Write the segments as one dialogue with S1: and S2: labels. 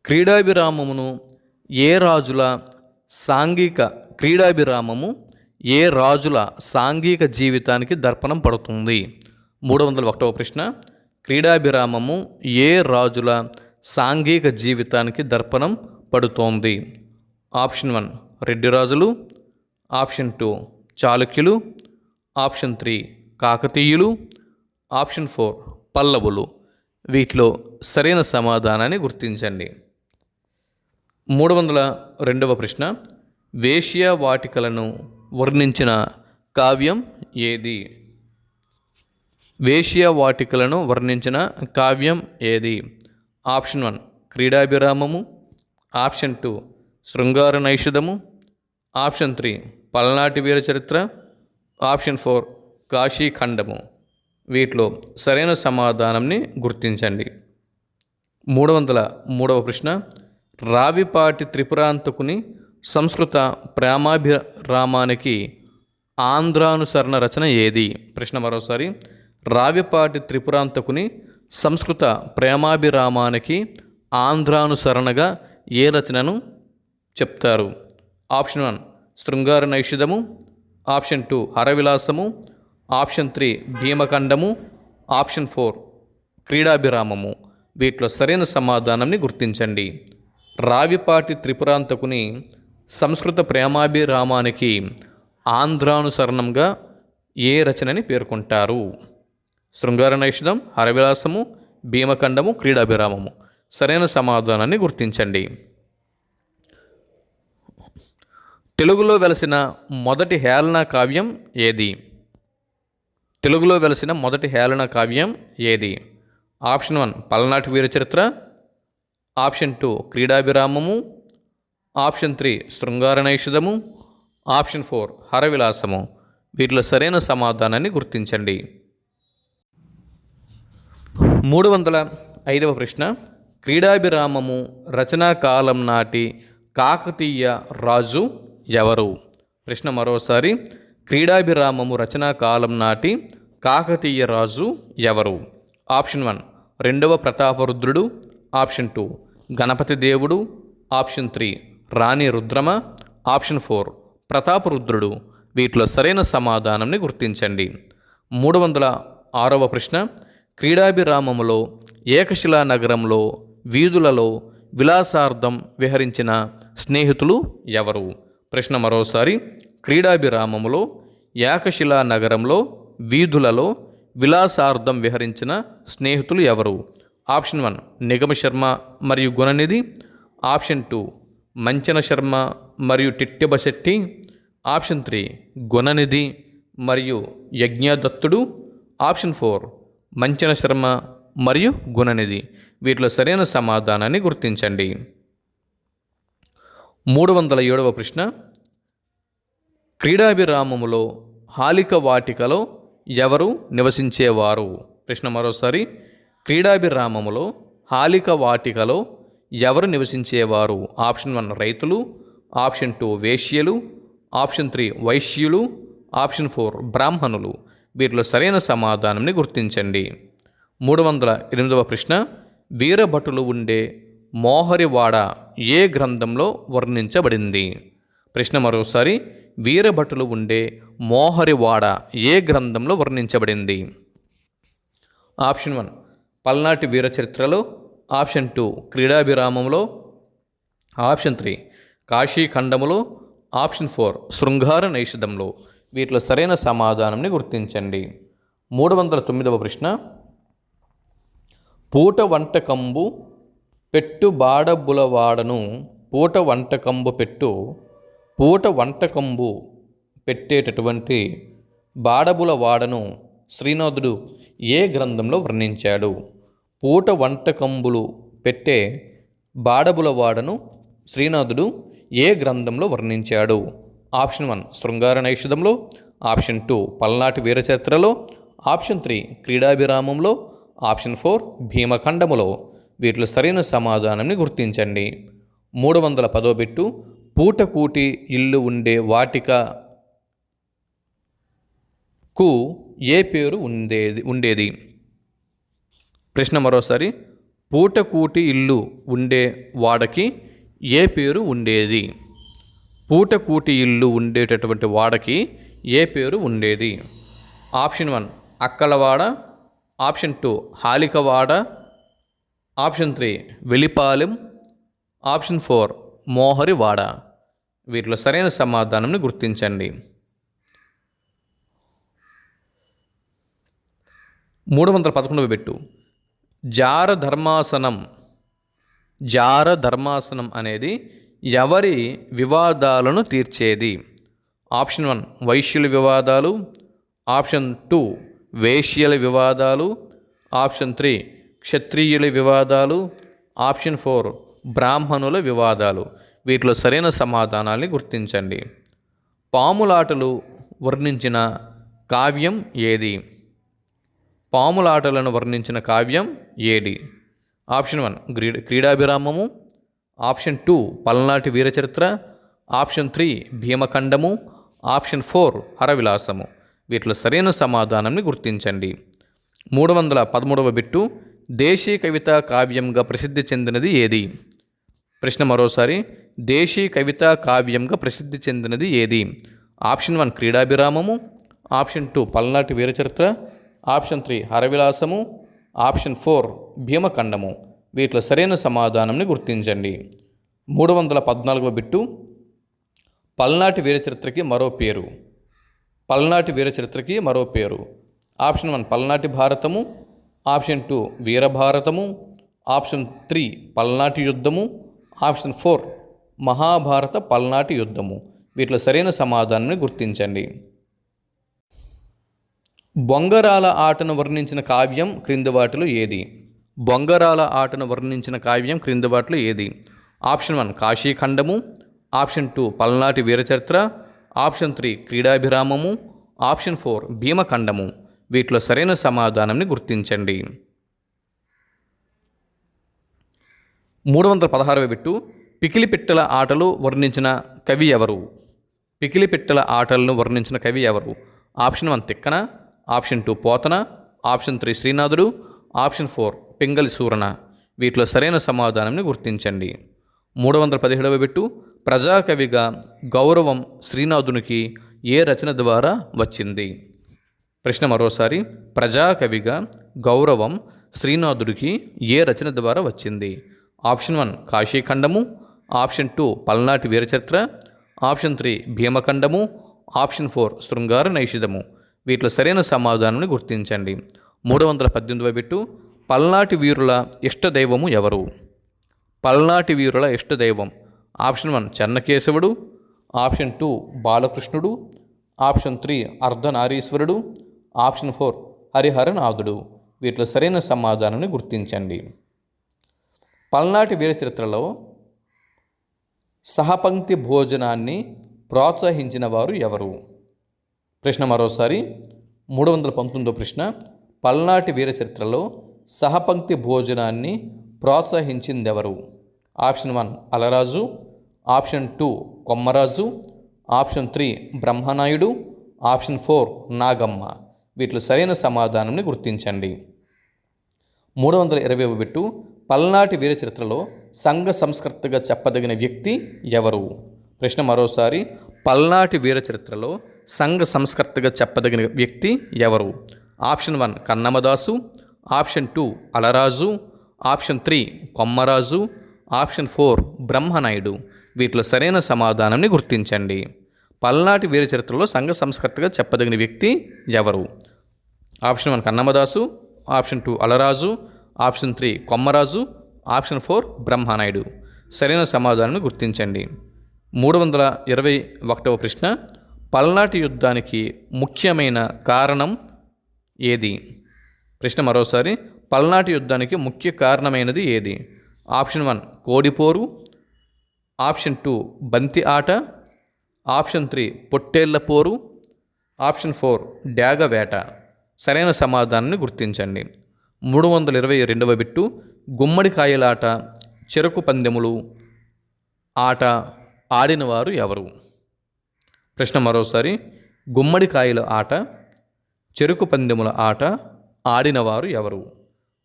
S1: క్రీడాభిరామమును ఏ రాజుల సాంఘిక క్రీడాభిరామము ఏ రాజుల సాంఘిక జీవితానికి దర్పణం పడుతుంది? 301వ ప్రశ్న. క్రీడాభిరామము ఏ రాజుల సాంఘిక జీవితానికి దర్పణం పడుతోంది? ఆప్షన్ 1 రెడ్డి రాజులు, ఆప్షన్ 2 చాళుక్యులు, ఆప్షన్ 3 కాకతీయులు, ఆప్షన్ 4 పల్లవులు. వీటిలో సరైన సమాధానాన్ని గుర్తించండి. 302వ ప్రశ్న. వేశ్యావాటికలను వర్ణించిన కావ్యం ఏది? వేశ్యావాటికలను వర్ణించిన కావ్యం ఏది? ఆప్షన్ 1 క్రీడాభిరామము, ఆప్షన్ 2 శృంగార నైషధము, ఆప్షన్ 3 పల్నాటి వీర చరిత్ర, ఆప్షన్ 4 కాశీఖండము. వీటిలో సరైన సమాధానంని గుర్తించండి. 303వ ప్రశ్న. రావిపాటి త్రిపురాంతకుని సంస్కృత ప్రేమాభిరామానికి ఆంధ్రానుసరణ రచన ఏది? ప్రశ్న మరోసారి. రావిపాటి త్రిపురాంతకుని సంస్కృత ప్రేమాభిరామానికి ఆంధ్రానుసరణగా ఏ రచనను చెప్తారు? ఆప్షన్ 1 శృంగార నైషధము, ఆప్షన్ 2 హరవిలాసము, ఆప్షన్ 3 భీమఖండము, ఆప్షన్ 4 క్రీడాభిరామము. వీటిలో సరైన సమాధానాన్ని గుర్తించండి. రావిపాటి త్రిపురాంతకుని సంస్కృత ప్రేమాభిరామానికి ఆంధ్రానుసరణంగా ఏ రచనని పేర్కొంటారు? శృంగార నైషధం, హరవిలాసము, భీమఖండము, క్రీడాభిరామము. సరైన సమాధానాన్ని గుర్తించండి. తెలుగులో వెలసిన మొదటి హేళన కావ్యం ఏది? తెలుగులో వెలసిన మొదటి హేళన కావ్యం ఏది? ఆప్షన్ 1 పల్నాటి వీర చరిత్ర, ఆప్షన్ 2 క్రీడాభిరామము, ఆప్షన్ 3 శృంగార నైషధము, ఆప్షన్ 4 హరవిలాసము. వీటిలో సరైన సమాధానాన్ని గుర్తించండి. 305వ ప్రశ్న. క్రీడాభిరామము రచనా కాలం నాటి కాకతీయ రాజు ఎవరు? ప్రశ్న మరోసారి. క్రీడాభిరామము రచనా కాలం నాటి కాకతీయ రాజు ఎవరు? ఆప్షన్ 1 రెండవ ప్రతాపరుద్రుడు, ఆప్షన్ 2 గణపతి దేవుడు, ఆప్షన్ 3 రాణి రుద్రమ, ఆప్షన్ 4 ప్రతాపరుద్రుడు. వీటిలో సరైన సమాధానాన్ని గుర్తించండి. 306వ ప్రశ్న. క్రీడాభిరామములో ఏకశిలా నగరంలో వీధులలో విలాసార్థం విహరించిన స్నేహితులు ఎవరు? ప్రశ్న మరోసారి. క్రీడాభిరామములో ఏకశిలా నగరంలో వీధులలో విలాసార్థం విహరించిన స్నేహితులు ఎవరు? ఆప్షన్ 1 నిగమ శర్మ మరియు గుణనిధి, ఆప్షన్ 2 మంచన శర్మ మరియు టిట్టెబశెట్టి, ఆప్షన్ 3 గుణనిధి మరియు యజ్ఞదత్తుడు, ఆప్షన్ 4 మంచన శర్మ మరియు గుణనిధి. వీటిలో సరైన సమాధానాన్ని గుర్తించండి. 307వ ప్రశ్న. క్రీడాభిరామములో హాలిక వాటికలో ఎవరు నివసించేవారు? ప్రశ్న మరోసారి. క్రీడాభిరామములో హాలిక వాటికలో ఎవరు నివసించేవారు? ఆప్షన్ 1 రైతులు, ఆప్షన్ 2 వేశ్యలు, ఆప్షన్ 3 వైశ్యులు, ఆప్షన్ 4 బ్రాహ్మణులు. వీటిలో సరైన సమాధానాన్ని గుర్తించండి. 308వ ప్రశ్న. వీరభటులు ఉండే మోహరివాడ ఏ గ్రంథంలో వర్ణించబడింది? ప్రశ్న మరోసారి. వీరభటులు ఉండే మోహరివాడ ఏ గ్రంథంలో వర్ణించబడింది? ఆప్షన్ 1 పల్నాటి వీర చరిత్రలో, ఆప్షన్ 2 క్రీడాభిరామంలో, ఆప్షన్ 3 కాశీఖండములో, ఆప్షన్ 4 శృంగార నైషధంలో. వీటిలో సరైన సమాధానాన్ని గుర్తించండి. 309వ ప్రశ్న. పూట వంటకంబు పెట్టు బాడబులవాడను పూట వంటకంబు పెట్టు పూట వంటకంబు పెట్టేటటువంటి బాడబులవాడను శ్రీనాథుడు ఏ గ్రంథంలో వర్ణించాడు? పూట వంటకంబులు పెట్టే బాడబులవాడను శ్రీనాథుడు ఏ గ్రంథంలో వర్ణించాడు? ఆప్షన్ 1 శృంగార నైషధంలో, ఆప్షన్ 2 పల్నాటి వీరచరిత్రలో, ఆప్షన్ 3 క్రీడాభిరామంలో, ఆప్షన్ 4 భీమఖండములో. వీటిలో సరైన సమాధానాన్ని గుర్తించండి. 310వ బిట్టు. పూటకూటి ఇల్లు ఉండే వాటికకు ఏ పేరు ఉండేది? ప్రశ్న మరోసారి. పూటకూటి ఇల్లు ఉండే వాడకి ఏ పేరు ఉండేది? పూటకూటి ఇల్లు ఉండేటటువంటి వాడకి ఏ పేరు ఉండేది? Option 1 Akkalavada, option 2 Halikavada, option 3 Velipalem, option 4 Moharivada. వీటిలో సరైన సమాధానంని గుర్తించండి. 311 పెట్టు. జార ధర్మాసనం అనేది ఎవరి వివాదాలను తీర్చేది? ఆప్షన్ 1 వైశ్యుల వివాదాలు, ఆప్షన్ 2 వేశ్యల వివాదాలు, ఆప్షన్ 3 క్షత్రియుల వివాదాలు, ఆప్షన్ 4 బ్రాహ్మణుల వివాదాలు. వీటిలో సరైన సమాధానాన్ని గుర్తించండి. పాములాటలు వర్ణించిన కావ్యం ఏది? పాములాటలను వర్ణించిన కావ్యం ఏది? ఆప్షన్ 1 క్రీడాభిరామము, ఆప్షన్ 2 పల్నాటి వీరచరిత్ర, ఆప్షన్ 3 భీమఖండము, ఆప్షన్ 4 హరవిలాసము. వీటిలో సరైన సమాధానాన్ని గుర్తించండి. 313 బిట్టు. దేశీ కవితా కావ్యంగా ప్రసిద్ధి చెందినది ఏది? ప్రశ్న మరోసారి. దేశీ కవితా కావ్యంగా ప్రసిద్ధి చెందినది ఏది? ఆప్షన్ 1 క్రీడాభిరామము, ఆప్షన్ 2 పల్నాటి వీరచరిత్ర, ఆప్షన్ 3 హరవిలాసము, ఆప్షన్ 4 భీమఖండము. వీటిలో సరైన సమాధానంని గుర్తించండి. 314 బిట్టు. పల్నాటి వీరచరిత్రకి మరో పేరు. పల్నాటి వీరచరిత్రకి మరో పేరు. ఆప్షన్ 1 పల్నాటి భారతము, ఆప్షన్ 2 వీరభారతము, ఆప్షన్ 3 పల్నాటి యుద్ధము, ఆప్షన్ 4 మహాభారత పల్నాటి యుద్ధము. వీటిలో సరైన సమాధానాన్ని గుర్తించండి. బొంగరాల ఆటను వర్ణించిన కావ్యం క్రింది వాటిలో ఏది? బొంగరాల ఆటను వర్ణించిన కావ్యం క్రింది వాటిలో ఏది? ఆప్షన్ 1 కాశీఖండము, ఆప్షన్ 2 పల్నాటి వీరచరిత్ర, ఆప్షన్ 3 క్రీడాభిరామము, ఆప్షన్ 4 భీమఖండము. వీటిలో సరైన సమాధానాన్ని గుర్తించండి. 316 బిట్టు. పికిలిపిట్టల ఆటలు వర్ణించిన కవి ఎవరు? పికిలిపిట్టల ఆటలను వర్ణించిన కవి ఎవరు? Option 1 Tikkana, option 2 Potana, option 3 Srinathudu, option 4 Pingali సూరణ. వీటిలో సరైన సమాధానాన్ని గుర్తించండి. 317 బిట్టు. ప్రజాకవిగా గౌరవం శ్రీనాథునికి ఏ రచన ద్వారా వచ్చింది? ప్రశ్న మరోసారి. ప్రజాకవిగా గౌరవం శ్రీనాథుడికి ఏ రచన ద్వారా వచ్చింది? ఆప్షన్ 1 కాశీఖండము, ఆప్షన్ 2 పల్నాటి వీరచరిత్ర, ఆప్షన్ 3 భీమఖండము, ఆప్షన్ 4 శృంగార నైషిధము. వీటిలో సరైన సమాధానాన్ని గుర్తించండి. 318 బిట్టు. పల్నాటి వీరుల ఇష్టదైవము ఎవరు? పల్నాటి వీరుల ఇష్టదైవం. Option 1 Chennakesavudu, option 2 Balakrishnudu, option 3 Ardhanarishvarudu, option 4 Hariharanathudu. వీటిలో సరైన సమాధానాన్ని గుర్తించండి. పల్నాటి వీరచరిత్రలో సహపంక్తి భోజనాన్ని ప్రోత్సహించిన వారు ఎవరు? ప్రశ్న మరోసారి. 319 ప్రశ్న. పల్నాటి వీరచరిత్రలో సహపంక్తి భోజనాన్ని ప్రోత్సహించిందెవరు? Option 1 Alaraju, option 2 Kommaraju, option 3 Brahmanaidu, option 4 Nagamma. వీటిలో సరైన సమాధానాన్ని గుర్తించండి. 320 బిట్టు. పల్నాటి వీరచరిత్రలో సంఘ సంస్కర్తగా చెప్పదగిన వ్యక్తి ఎవరు? ప్రశ్న మరోసారి. పల్నాటి వీరచరిత్రలో సంఘ సంస్కర్తగా చెప్పదగిన వ్యక్తి ఎవరు? Option 1 Kannamadasu, option 2 Alaraju, option 3 Kommaraju, option 4 Brahmanaidu. వీటిలో సరైన సమాధానాన్ని గుర్తించండి. పల్నాటి వీరచరిత్రలో సంఘ సంస్కర్తగా చెప్పదగిన వ్యక్తి ఎవరు? Option 1 Kannamadasu, option 2 Alaraju, option 3 Kommaraju, option 4 Brahmanaidu. సరైన సమాధానాన్ని గుర్తించండి. 321 ప్రశ్న. పల్నాటి యుద్ధానికి ముఖ్యమైన కారణం ఏది? ప్రశ్న మరోసారి. పల్నాటి యుద్ధానికి ముఖ్య కారణమైనది ఏది? ఆప్షన్ 1 కోడిపోరు, ఆప్షన్ 2 బంతి ఆట, ఆప్షన్ 3 పొట్టేళ్ల పోరు, ఆప్షన్ 4 డ్యాగ వేట. సరైన సమాధానాన్ని గుర్తించండి. 322 బిట్టు. గుమ్మడికాయలాట, చెరకు పందెములు ఆట ఆడినవారు ఎవరు? ప్రశ్న మరోసారి. గుమ్మడికాయల ఆట, చెరుకు పందెముల ఆట ఆడినవారు ఎవరు?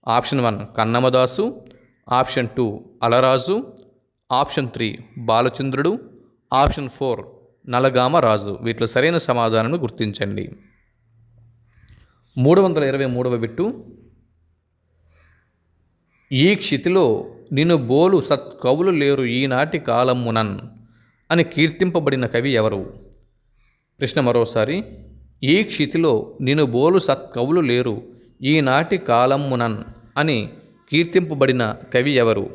S1: Option 1 Kannamadasu, option 2 Alaraju, option 3 Balachandrudu, option 4 Nalagama Raju. వీటిలో సరైన సమాధానం గుర్తించండి. 323వ బిట్టు, ఈ క్షితిలో నిన్ను బోలు సత్కవులు లేరు ఈనాటి కాలమునన్ అని కీర్తింపబడిన కవి ఎవరు? ప్రశ్న మరోసారి. ఈ క్షితిలో నిన్ను బోలు సత్కవులు లేరు ఈనాటి కాలమునన్ అని కీర్తింపబడిన కవి ఎవరు?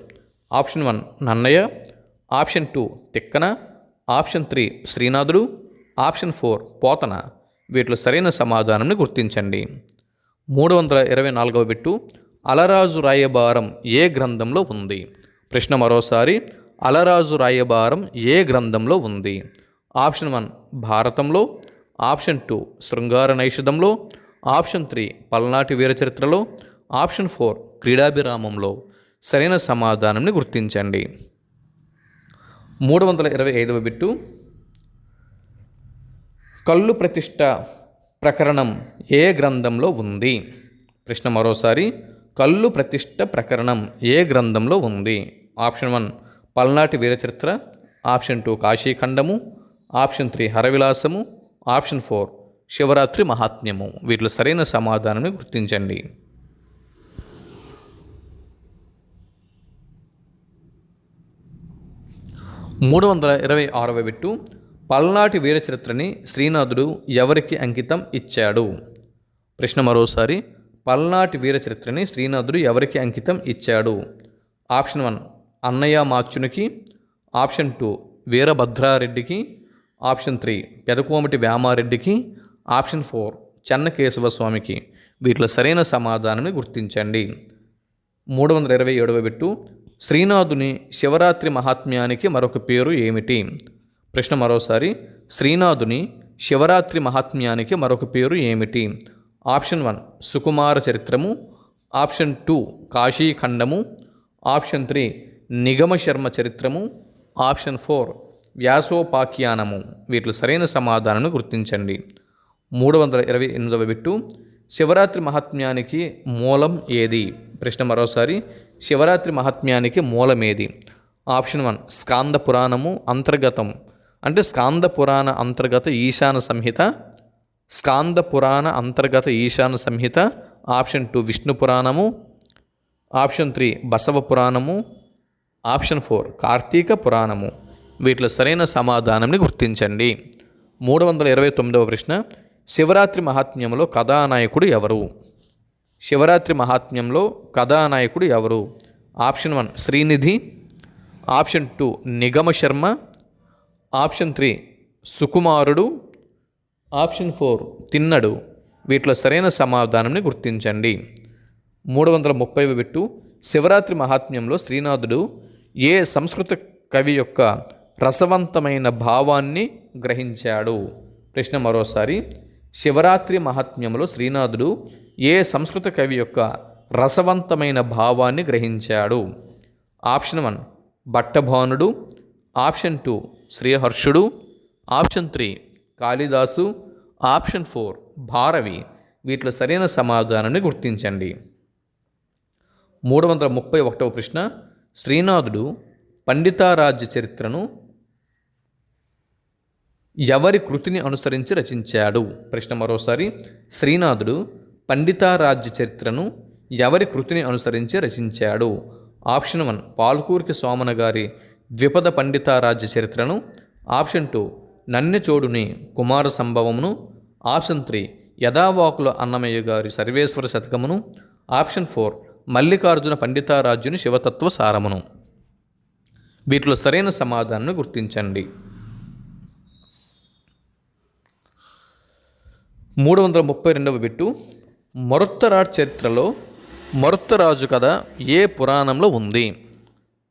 S1: Option 1 Nannaya, option 2 Tikkana, option 3 Srinathudu, option 4 Pothana. వీటిలో సరైన సమాధానాన్ని గుర్తించండి. 324వ బిట్టు, అలరాజు రాయబారం ఏ గ్రంథంలో ఉంది? ప్రశ్న మరోసారి. అలరాజు రాయబారం ఏ గ్రంథంలో ఉంది? ఆప్షన్ 1 భారతంలో, ఆప్షన్ 2 శృంగార నైషధంలో, ఆప్షన్ 3 పల్నాటి వీరచరిత్రలో, ఆప్షన్ 4 క్రీడాభిరామంలో. సరైన సమాధానాన్ని గుర్తించండి. 325వ బిట్టు, కళ్ళు ప్రతిష్ట ప్రకరణం ఏ గ్రంథంలో ఉంది? ప్రశ్న మరోసారి. కళ్ళు ప్రతిష్ట ప్రకరణం ఏ గ్రంథంలో ఉంది? ఆప్షన్ 1 పల్నాటి వీరచరిత్ర, ఆప్షన్ 2 కాశీఖండము, ఆప్షన్ 3 హరవిలాసము, ఆప్షన్ 4 శివరాత్రి మహాత్మ్యము. వీటిలో సరైన సమాధానాన్ని గుర్తించండి. 326వ బిట్టు, పల్నాటి వీరచరిత్రని శ్రీనాథుడు ఎవరికి అంకితం ఇచ్చాడు? ప్రశ్న మరోసారి. పల్నాటి వీరచరిత్రని శ్రీనాథుడు ఎవరికి అంకితం ఇచ్చాడు? ఆప్షన్ 1 అన్నయ్య మాచ్యునికి, ఆప్షన్ 2 వీరభద్రారెడ్డికి, ఆప్షన్ 3 పెదకోమటి వేమారెడ్డికి, ఆప్షన్ 4 చెన్నకేశవ స్వామికి. వీటిలో సరైన సమాధానాన్ని గుర్తించండి. 327వ బిట్టు, శ్రీనాథుని శివరాత్రి మహాత్మ్యానికి మరొక పేరు ఏమిటి? ప్రశ్న మరోసారి. శ్రీనాథుని శివరాత్రి మహాత్మ్యానికి మరొక పేరు ఏమిటి? ఆప్షన్ 1 సుకుమార చరిత్రము, ఆప్షన్ 2 కాశీఖండము, ఆప్షన్ 3 నిగమశర్మ చరిత్రము, ఆప్షన్ 4 వ్యాసోపాఖ్యానము. వీటిలో సరైన సమాధానాన్ని గుర్తించండి. 328వ బిట్టు, శివరాత్రి మహాత్మ్యానికి మూలం ఏది? ప్రశ్న మరోసారి. శివరాత్రి మహాత్మ్యానికి మూలమేది? ఆప్షన్ 1 స్కాంద పురాణము అంతర్గతం, అంటే స్కాంద పురాణ అంతర్గత ఈశాన సంహిత, స్కాంద పురాణ అంతర్గత ఈశాన సంహిత, ఆప్షన్ 2 విష్ణు పురాణము, ఆప్షన్ 3 బసవ పురాణము, ఆప్షన్ 4 కార్తీక పురాణము. వీటిలో సరైన సమాధానాన్ని గుర్తించండి. 329వ ప్రశ్న, శివరాత్రి మహాత్మ్యంలో కథానాయకుడు ఎవరు? శివరాత్రి మహాత్మ్యంలో కథానాయకుడు ఎవరు? Option 1 Srinidhi, option 2 Nigamasharma, option 3 Sukumarudu, option 4 Tinnadu. వీటిలో సరైన సమాధానాన్ని గుర్తించండి. 330వ బిట్టు, శివరాత్రి మహాత్మ్యంలో శ్రీనాథుడు ఏ సంస్కృత కవి యొక్క రసవంతమైన భావాన్ని గ్రహించాడు? ప్రశ్న మరోసారి. శివరాత్రి మహాత్మ్యంలో శ్రీనాథుడు ఏ సంస్కృత కవి యొక్క రసవంతమైన భావాన్ని గ్రహించాడు? Option 1 Bhattabhanudu, option 2 Sriharshudu, option 3 Kalidasu, option 4 Bharavi. వీటిలో సరైన సమాధానాన్ని గుర్తించండి. 331వ ప్రశ్న, శ్రీనాథుడు పండితారాజ్య చరిత్రను ఎవరి కృతిని అనుసరించి రచించాడు? ప్రశ్న మరోసారి. శ్రీనాథుడు పండితారాజ్య చరిత్రను ఎవరి కృతిని అనుసరించి రచించాడు? ఆప్షన్ 1 పాల్కూరికి సోమన గారి ద్విపద పండితారాజ్య చరిత్రను, ఆప్షన్ 2 నన్నెచోడుని కుమార సంభవమును, ఆప్షన్ 3 యథావాకుల అన్నమయ్య గారి సర్వేశ్వర శతకమును, ఆప్షన్ 4 మల్లికార్జున పండితారాజ్యుని శివతత్వ సారమును. వీటిలో సరైన సమాధానాన్ని గుర్తించండి. 332వ బిట్టు, మరుత్తరాట్ చరిత్రలో మరుత్తరాజు కథ ఏ పురాణంలో ఉంది?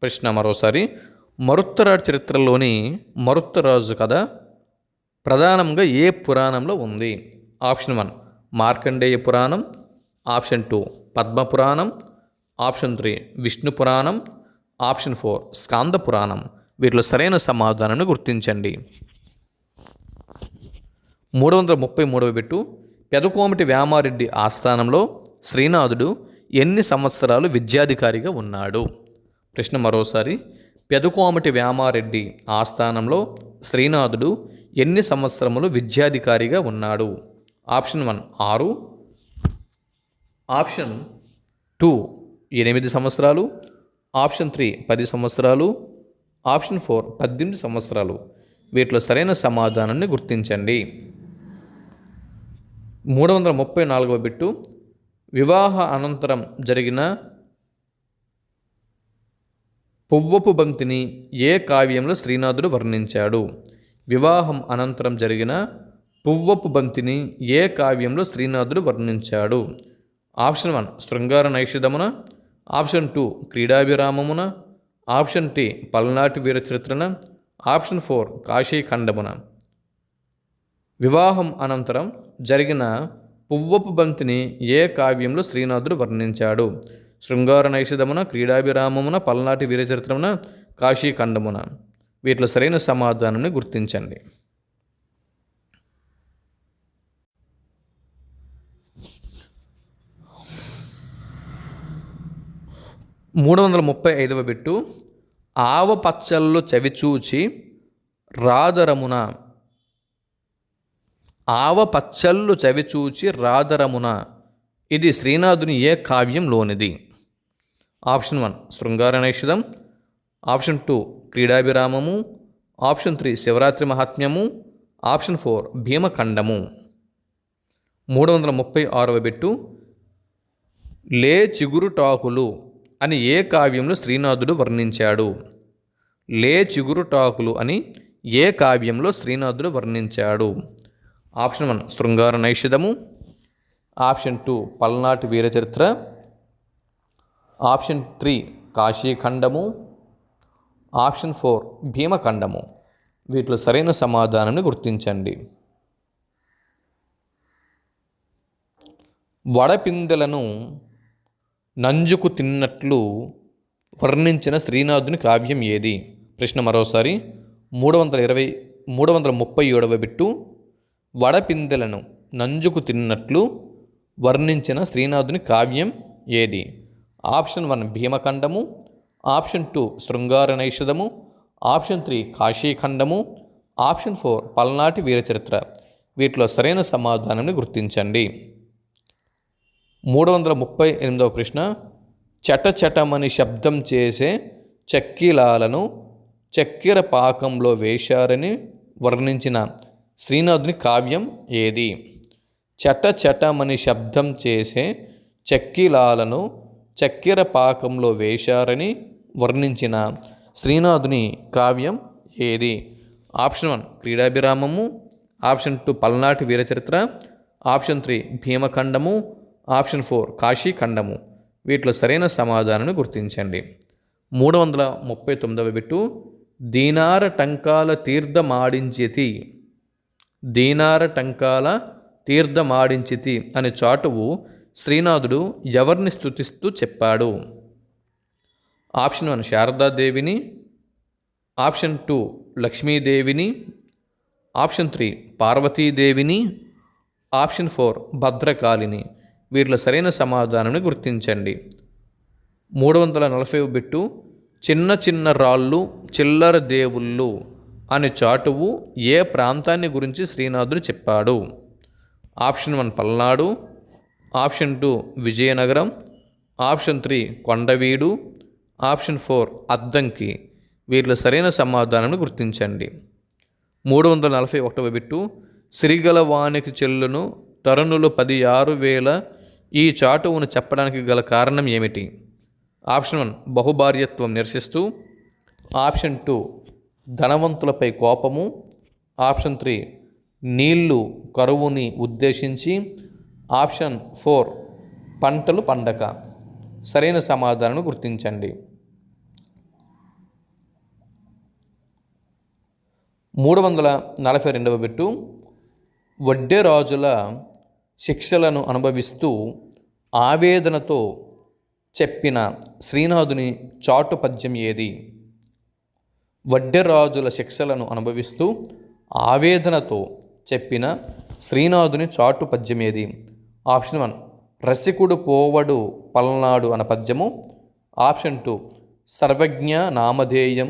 S1: ప్రశ్న మరోసారి. మరుత్తరాట్ చరిత్రలోని మరుత్తరాజు కథ ప్రధానంగా ఏ పురాణంలో ఉంది? ఆప్షన్ 1 మార్కండేయ పురాణం, ఆప్షన్ 2 పద్మపురాణం, ఆప్షన్ 3 విష్ణు పురాణం, ఆప్షన్ 4 స్కాంద పురాణం. వీటిలో సరైన సమాధానాన్ని గుర్తించండి. 333వ బిట్టు, పెదకోమటి వేమారెడ్డి ఆస్థానంలో శ్రీనాథుడు ఎన్ని సంవత్సరాలు విద్యాధికారిగా ఉన్నాడు? ప్రశ్న మరోసారి, పెదకోమటి వేమారెడ్డి ఆస్థానంలో శ్రీనాథుడు ఎన్ని సంవత్సరములు విద్యాధికారిగా ఉన్నాడు? ఆప్షన్ 1 6, ఆప్షన్ 2 8 సంవత్సరాలు, ఆప్షన్ 3 10 సంవత్సరాలు, ఆప్షన్ 4 18 సంవత్సరాలు. వీటిలో సరైన సమాధానాన్ని గుర్తించండి. 334వ బిట్టు, వివాహ అనంతరం జరిగిన పువ్వపు బంతిని ఏ కావ్యంలో శ్రీనాథుడు వర్ణించాడు? వివాహం అనంతరం జరిగిన పువ్వపు బంతిని ఏ కావ్యంలో శ్రీనాథుడు వర్ణించాడు? ఆప్షన్ 1 శృంగార నైషధమున, ఆప్షన్ 2 క్రీడాభిరామమున, ఆప్షన్ 3 పల్నాటి వీరచరిత్రన, ఆప్షన్ 4 కాశీఖండమున. వివాహం అనంతరం జరిగిన పువ్వపు బంతిని ఏ కావ్యంలో శ్రీనాథుడు వర్ణించాడు? శృంగార నైషధమున, క్రీడాభిరామమున, పల్నాటి వీరచరిత్రమున, కాశీఖండమున. వీటిలో సరైన సమాధానాన్ని గుర్తించండి. 335వ బిట్టు, ఆవ పచ్చళ్ళు చవిచూచి రాదరమున. ఆవ పచ్చళ్ళు చవిచూచి రాదరమున ఇది శ్రీనాథుని ఏ కావ్యంలోనిది? Option 1 Sringara Naishadham, option 2 Kridabhiramamu, option 3 Shivaratri Mahatmyamu, option 4 Bhimakhandamu. 336వ బిట్టు, లే చిగురుటాకులు అని ఏ కావ్యంలో శ్రీనాథుడు వర్ణించాడు? లే చిగురుటాకులు అని ఏ కావ్యంలో శ్రీనాథుడు వర్ణించాడు? ఆప్షన్ 1 శృంగార నైషధము, ఆప్షన్ 2 పల్నాటి వీరచరిత్ర, ఆప్షన్ 3 కాశీఖండము, ఆప్షన్ 4 భీమఖండము. వీటిలో సరైన సమాధానాన్ని గుర్తించండి. వడపిందెలను నంజుకు తిన్నట్లు వర్ణించిన శ్రీనాథుని కావ్యం ఏది? ప్రశ్న మరోసారి, 337వ బిట్టు, వడపిందెలను నంజుకు తిన్నట్లు వర్ణించిన శ్రీనాథుని కావ్యం ఏది? ఆప్షన్ 1 భీమఖండము, ఆప్షన్ 2 శృంగార నైషధము, ఆప్షన్ 3 కాశీఖండము, ఆప్షన్ 4 పల్నాటి వీరచరిత్ర. వీటిలో సరైన సమాధానాన్ని గుర్తించండి. 338వ ప్రశ్న, చటచటమని శబ్దం చేసే చక్కిలాలను చక్కెర పాకంలో వేశారని వర్ణించిన శ్రీనాథుని కావ్యం ఏది? చటచటమని శబ్దం చేసే చక్కిలాలను చక్కెర పాకంలో వేశారని వర్ణించిన శ్రీనాథుని కావ్యం ఏది? ఆప్షన్ 1 క్రీడాభిరామము, ఆప్షన్ 2 పల్నాటి వీరచరిత్ర, ఆప్షన్ 3 భీమఖండము, ఆప్షన్ 4 కాశీఖండము. వీటిలో సరైన సమాధానాన్ని గుర్తించండి. 339వ బిట్టు, దీనార టంకాల తీర్థమాడించితి. దీనార టంకాల తీర్థమాడించితి అనే చాటువు శ్రీనాథుడు ఎవరిని స్తుతిస్తూ చెప్పాడు? ఆప్షన్ 1 శారదాదేవిని, ఆప్షన్ 2 లక్ష్మీదేవిని, ఆప్షన్ 3 పార్వతీదేవిని, ఆప్షన్ 4 భద్రకాళిని. వీటిలో సరైన సమాధానాన్ని గుర్తించండి. 340వ బిట్టు, చిన్న చిన్న రాళ్ళు చిల్లర దేవుళ్ళు అనే చాటువు ఏ ప్రాంతాన్ని గురించి శ్రీనాథుడు చెప్పాడు? Option 1 Palnadu, option 2 Vizianagaram, option 3 Kondaveedu, option 4 Addanki. వీటిలో సరైన సమాధానాన్ని గుర్తించండి. 341వ బిట్టు, సిరిగలవానికి చెల్లును తరుణులు 16,000 ఈ చాటువును చెప్పడానికి గల కారణం ఏమిటి? ఆప్షన్ 1 బహుభార్యత్వం నిరసిస్తూ, ఆప్షన్ 2 ధనవంతులపై కోపము, ఆప్షన్ 3 నీళ్లు కరువుని ఉద్దేశించి, ఆప్షన్ 4 పంటలు పండక. సరైన సమాధానం గుర్తించండి. 342వ బిట్టు, వడ్డెరాజుల శిక్షలను అనుభవిస్తూ ఆవేదనతో చెప్పిన శ్రీనాథుని చాటు పద్యం ఏది? వడ్డెరాజుల శిక్షలను అనుభవిస్తూ ఆవేదనతో చెప్పిన శ్రీనాథుని చాటు పద్యం ఏది? ఆప్షన్ 1 రసికుడు పోవడు పల్నాడు అన్న పద్యము, ఆప్షన్ 2 సర్వజ్ఞ నామధేయం.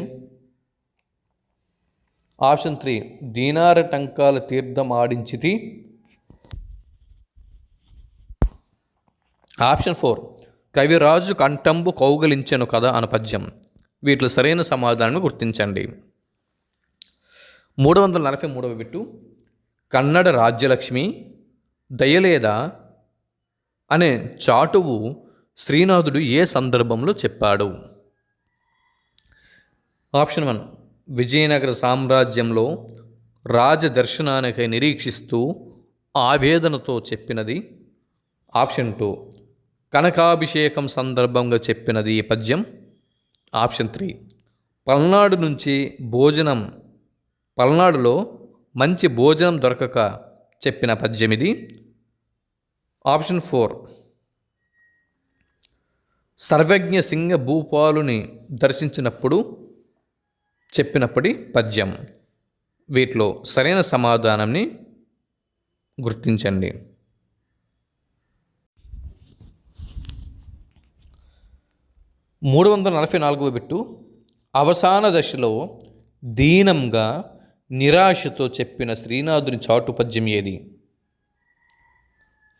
S1: ఆప్షన్ 3 దీనార టంకాల తీర్థం ఆడించితి. ఆప్షన్ 4 కవిరాజు కంఠంబు కౌగలించెను కదా అను పద్యం. వీటిలో సరైన సమాధానం గుర్తించండి. 343వ బిట్టు కన్నడ రాజ్యలక్ష్మి దయలేదా అనే చాటువు శ్రీనాథుడు ఏ సందర్భంలో చెప్పాడు? ఆప్షన్ 1 విజయనగర సామ్రాజ్యంలో రాజదర్శనానికై నిరీక్షిస్తూ ఆవేదనతో చెప్పినది. ఆప్షన్ 2 కనకాభిషేకం సందర్భంగా చెప్పినది ఈ పద్యం. ఆప్షన్ 3 పల్నాడులో మంచి భోజనం దొరకక చెప్పిన పద్యం ఇది. ఆప్షన్ 4 సర్వజ్ఞ సింగ భూపాలుని దర్శించినప్పుడు చెప్పినప్పటి పద్యం. వీటిలో సరైన సమాధానాన్ని గుర్తించండి. 344వ బిట్టు అవసాన దశలో దీనంగా నిరాశతో చెప్పిన శ్రీనాథుని చాటు పద్యం ఏది?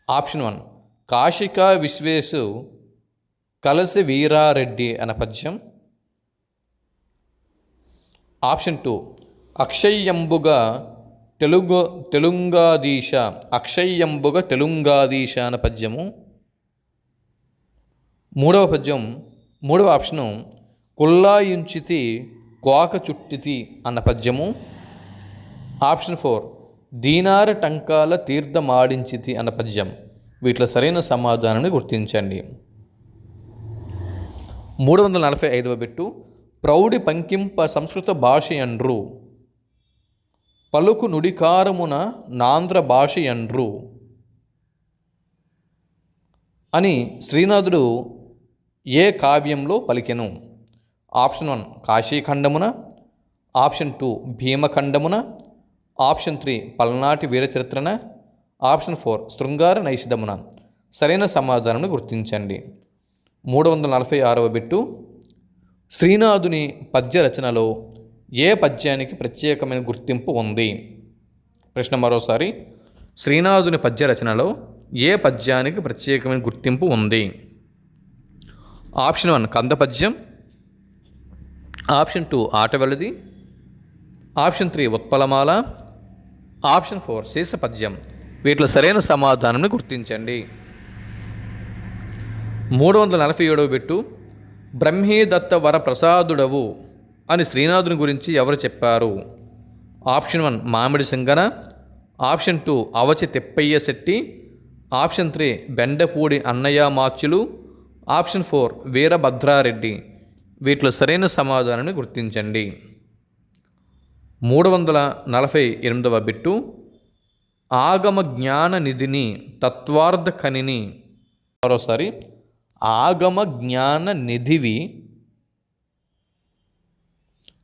S1: ఆప్షన్ 1 కాశికా విశ్వేశు కలసి వీరారెడ్డి అన్న పద్యం. ఆప్షన్ 2 అక్షయ్యంబుగా తెలుంగాదీశ అన్న పద్యము. మూడవ ఆప్షను కుల్లాయుంచితి కోక చుట్టితి అన్న పద్యము. ఆప్షన్ 4 దీనార టంకాల తీర్థమాడించితి అన్న పద్యం. వీటిలో సరైన సమాధానాన్ని గుర్తించండి. 345వ బిట్టు ప్రౌఢి పంకింప సంస్కృత భాషయండ్రు పలుకు నుడికారమున నాంధ్ర భాషయండ్రు అని శ్రీనాథుడు ఏ కావ్యంలో పలికెను? ఆప్షన్ 1 కాశీఖండమున. ఆప్షన్ 2 భీమఖండమున. ఆప్షన్ 3 పల్నాటి వీరచరిత్రన. ఆప్షన్ 4 శృంగార నైషధమున. సరైన సమాధానం గుర్తించండి. 346వ బిట్టు శ్రీనాథుని పద్య రచనలో ఏ పద్యానికి ప్రత్యేకమైన గుర్తింపు ఉంది? ప్రశ్న మరోసారి, శ్రీనాథుని పద్య రచనలో ఏ పద్యానికి ప్రత్యేకమైన గుర్తింపు ఉంది? ఆప్షన్ 1 కంద పద్యం. ఆప్షన్ 2 ఆటవెలది. ఆప్షన్ 3 ఉత్పలమాల. ఆప్షన్ 4 శేష పద్యం. వీటిలో సరైన సమాధానాన్ని గుర్తించండి. 347వ బిట్టు బ్రహ్మీదత్త వరప్రసాదుడవు అని శ్రీనాథుని గురించి ఎవరు చెప్పారు? ఆప్షన్ 1 మామిడి సింగన. ఆప్షన్ 2 అవచి తిప్పయ్య శెట్టి. ఆప్షన్ 3 బెండపూడి అన్నయ్య మాచ్యులు. ఆప్షన్ 4 వీరభద్రారెడ్డి. వీటిలో సరైన సమాధానాన్ని గుర్తించండి. 348వ బిట్టు ఆగమ జ్ఞాన నిధిని తత్వార్థ కనిని. మరోసారి, ఆగమ జ్ఞాన నిధివి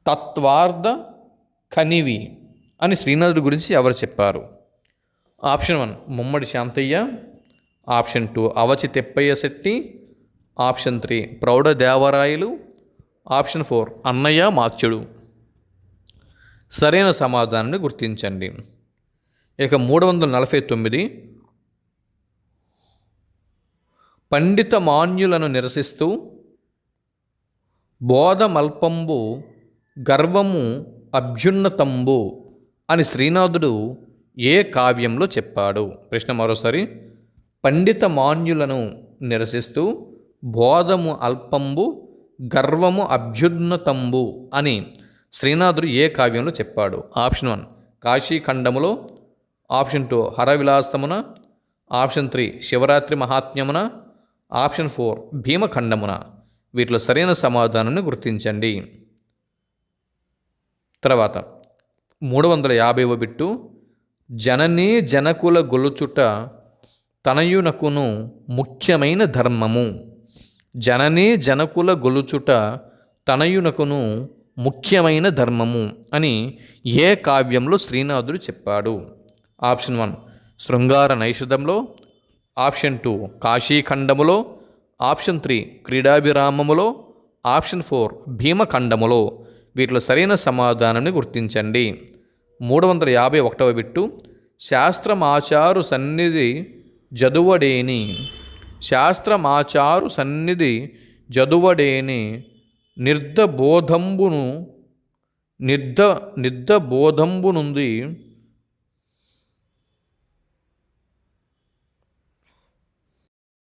S1: తత్వార్థ కనివి అని శ్రీనాథుడి గురించి ఎవరు చెప్పారు? Option 1 Mummadi Santayya. Option 2 Avachi Tippayya Setti. Option 3 Praudhadevarayalu. Option 4 Annayya మాచ్యుడు. సరైన సమాధానాన్ని గుర్తించండి. ఇక 349 పండిత మాన్యులను నిరసిస్తూ బోధమల్పంబు గర్వము అభ్యున్నతంబు అని శ్రీనాథుడు ఏ కావ్యంలో చెప్పాడు? ప్రశ్న మరోసారి, పండిత మాన్యులను నిరసిస్తూ బోధము అల్పంబు గర్వము అభ్యున్నతంబు అని శ్రీనాథుడు ఏ కావ్యంలో చెప్పాడు? ఆప్షన్ 1 కాశీఖండములో. ఆప్షన్ 2 హరవిలాసమున. ఆప్షన్ 3 శివరాత్రి మహాత్మ్యమున. ఆప్షన్ 4 భీమఖండమున. వీటిలో సరైన సమాధానాన్ని గుర్తించండి. తర్వాత 350వ బిట్టు జననీ జనకుల గొలుచుట తనయునకును ముఖ్యమైన ధర్మము. జననీ జనకుల గొలుచుట తనయునకును ముఖ్యమైన ధర్మము అని ఏ కావ్యంలో శ్రీనాథుడు చెప్పాడు? ఆప్షన్ 1 శృంగార నైషధంలో. ఆప్షన్ 2 కాశీఖండములో. ఆప్షన్ 3 క్రీడాభిరామములో. ఆప్షన్ 4 భీమఖండములో. వీటిలో సరైన సమాధానాన్ని గుర్తించండి. 351వ బిట్టు శాస్త్రమాచారు సన్నిధి జదువడేని. శాస్త్రమాచారు సన్నిధి జదువడేని నిర్దబోధంబును నిర్దబోధంబునుంది